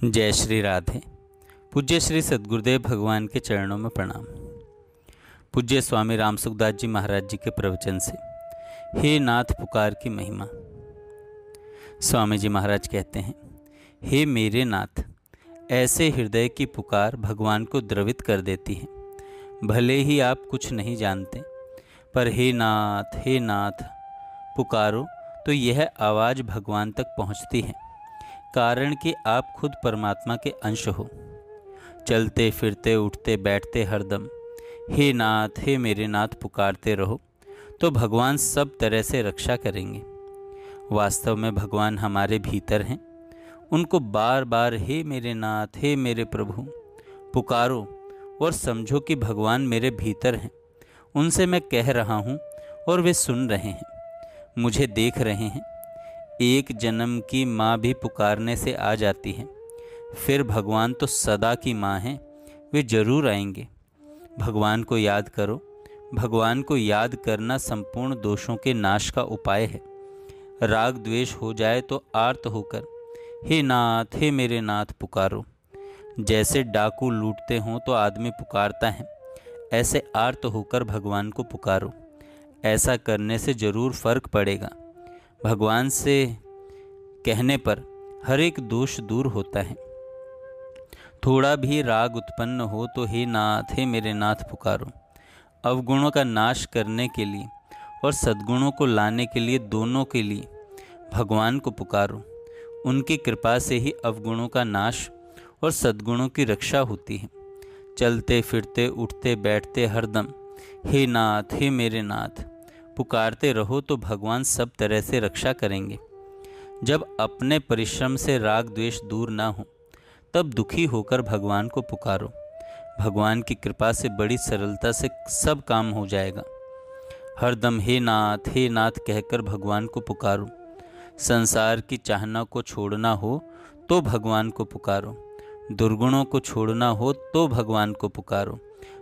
जय श्री राधे। पूज्य श्री सद्गुरुदेव भगवान के चरणों में प्रणाम। पूज्य स्वामी राम सुखदास जी महाराज जी के प्रवचन से हे नाथ पुकार की महिमा। स्वामी जी महाराज कहते हैं, हे मेरे नाथ, ऐसे हृदय की पुकार भगवान को द्रवित कर देती है। भले ही आप कुछ नहीं जानते, पर हे नाथ पुकारो तो यह आवाज़ भगवान तक पहुँचती है, कारण कि आप खुद परमात्मा के अंश हो। चलते फिरते उठते बैठते हरदम हे नाथ हे मेरे नाथ पुकारते रहो तो भगवान सब तरह से रक्षा करेंगे। वास्तव में भगवान हमारे भीतर हैं। उनको बार बार हे मेरे नाथ हे मेरे प्रभु पुकारो और समझो कि भगवान मेरे भीतर हैं। उनसे मैं कह रहा हूँ और वे सुन रहे हैं, मुझे देख रहे हैं। एक जन्म की माँ भी पुकारने से आ जाती है, फिर भगवान तो सदा की माँ हैं, वे जरूर आएंगे। भगवान को याद करो। भगवान को याद करना संपूर्ण दोषों के नाश का उपाय है। राग द्वेष हो जाए तो आर्त होकर हे नाथ हे मेरे नाथ पुकारो। जैसे डाकू लूटते हों तो आदमी पुकारता है, ऐसे आर्त होकर भगवान को पुकारो। ऐसा करने से जरूर फर्क पड़ेगा। भगवान से कहने पर हर एक दोष दूर होता है। थोड़ा भी राग उत्पन्न हो तो हे नाथ हे मेरे नाथ पुकारो। अवगुणों का नाश करने के लिए और सद्गुणों को लाने के लिए, दोनों के लिए भगवान को पुकारो। उनकी कृपा से ही अवगुणों का नाश और सद्गुणों की रक्षा होती है। चलते फिरते उठते बैठते हरदम हे नाथ हे मेरे नाथ पुकारते रहो तो भगवान सब तरह से रक्षा करेंगे। जब अपने परिश्रम से राग द्वेष दूर ना हो, तब दुखी होकर भगवान को पुकारो। भगवान की कृपा से बड़ी सरलता से सब काम हो जाएगा। हरदम हे नाथ कहकर भगवान को पुकारो। संसार की चाहना को छोड़ना हो तो भगवान को पुकारो। दुर्गुणों को छोड़ना हो तो भगवान को पुकारो।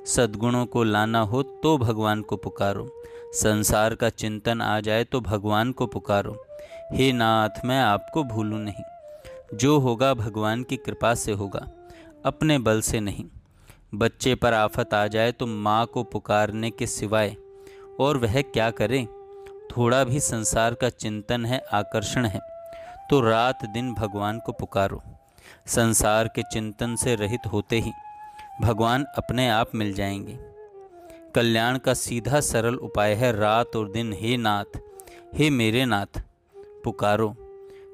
सद्गुणों को लाना हो तो भगवान को पुकारो। संसार का चिंतन आ जाए तो भगवान को पुकारो। हे नाथ मैं आपको भूलूं नहीं। जो होगा भगवान की कृपा से होगा, अपने बल से नहीं। बच्चे पर आफत आ जाए तो माँ को पुकारने के सिवाय और वह क्या करे। थोड़ा भी संसार का चिंतन है, आकर्षण है, तो रात दिन भगवान को पुकारो। संसार के चिंतन से रहित होते ही भगवान अपने आप मिल जाएंगे। कल्याण का सीधा सरल उपाय है रात और दिन हे नाथ हे मेरे नाथ पुकारो।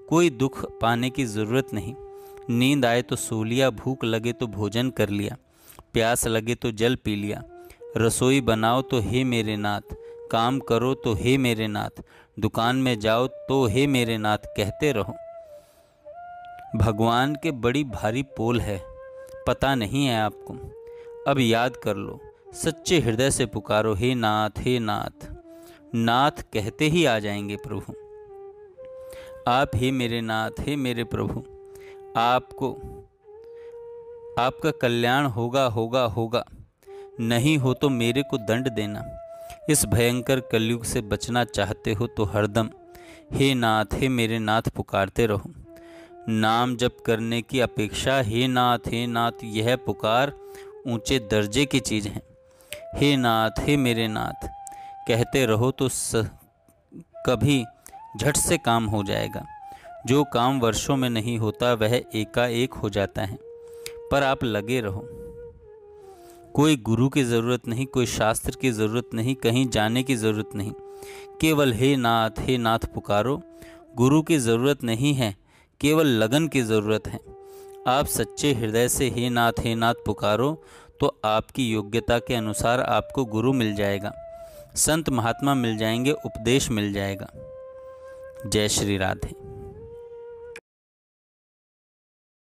कोई दुख पाने की ज़रूरत नहीं। नींद आए तो सो लिया, भूख लगे तो भोजन कर लिया, प्यास लगे तो जल पी लिया। रसोई बनाओ तो हे मेरे नाथ, काम करो तो हे मेरे नाथ, दुकान में जाओ तो हे मेरे नाथ कहते रहो। भगवान के बड़ी भारी पोल है, पता नहीं है आपको। अब याद कर लो, सच्चे हृदय से पुकारो हे नाथ हे नाथ। नाथ कहते ही आ जाएंगे प्रभु। आप हे मेरे नाथ हे मेरे प्रभु, आपका कल्याण होगा होगा होगा। नहीं हो तो मेरे को दंड देना। इस भयंकर कलयुग से बचना चाहते हो तो हरदम हे नाथ हे मेरे नाथ पुकारते रहो। नाम जप करने की अपेक्षा हे नाथ यह पुकार ऊंचे दर्जे की चीज़ है। हे मेरे नाथ कहते रहो तो कभी झट से काम हो जाएगा। जो काम वर्षों में नहीं होता वह एकाएक हो जाता है, पर आप लगे रहो। कोई गुरु की ज़रूरत नहीं, कोई शास्त्र की ज़रूरत नहीं, कहीं जाने की ज़रूरत नहीं। केवल हे नाथ पुकारो। गुरु की ज़रूरत नहीं है, केवल लगन की ज़रूरत है। आप सच्चे हृदय से हे नाथ पुकारो तो आपकी योग्यता के अनुसार आपको गुरु मिल जाएगा, संत महात्मा मिल जाएंगे, उपदेश मिल जाएगा। जय श्री राधे।